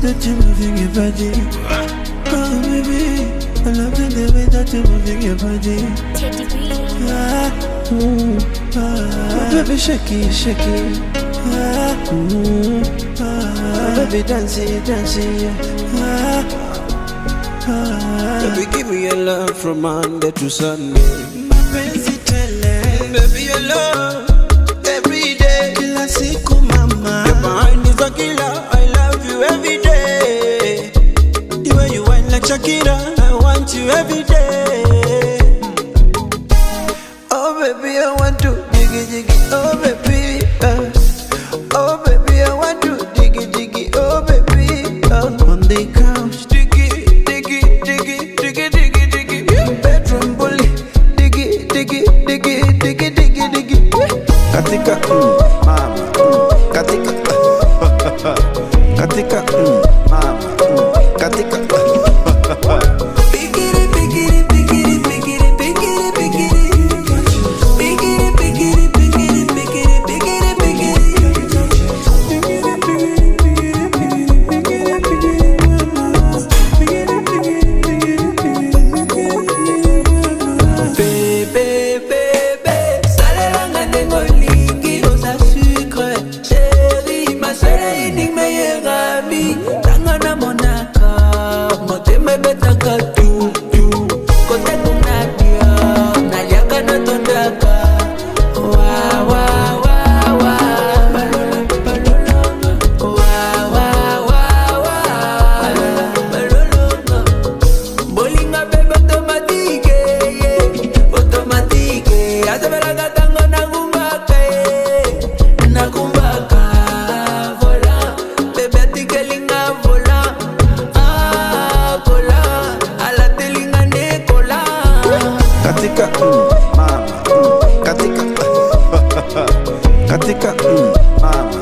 that you're moving your body. Oh baby, I love the way that you're moving your body. Baby shake it, shake it. Baby dance it, dance it. Baby give me your love from Monday to Sunday. Mapenzi tele, baby your love every day. Kila siku mama, your behind is a killer. I love you every day. The way you whine like Shakira, I want you every day. Oh baby, I want to diggy diggy. Oh baby, oh baby, I want to diggy diggy. Oh baby, on the couch, diggy diggy diggy diggy diggy diggy. Bedroom bully, diggy diggy diggy diggy diggy diggy. Katika mama, katika katika mama, katika. Katika mama, katika katika mama.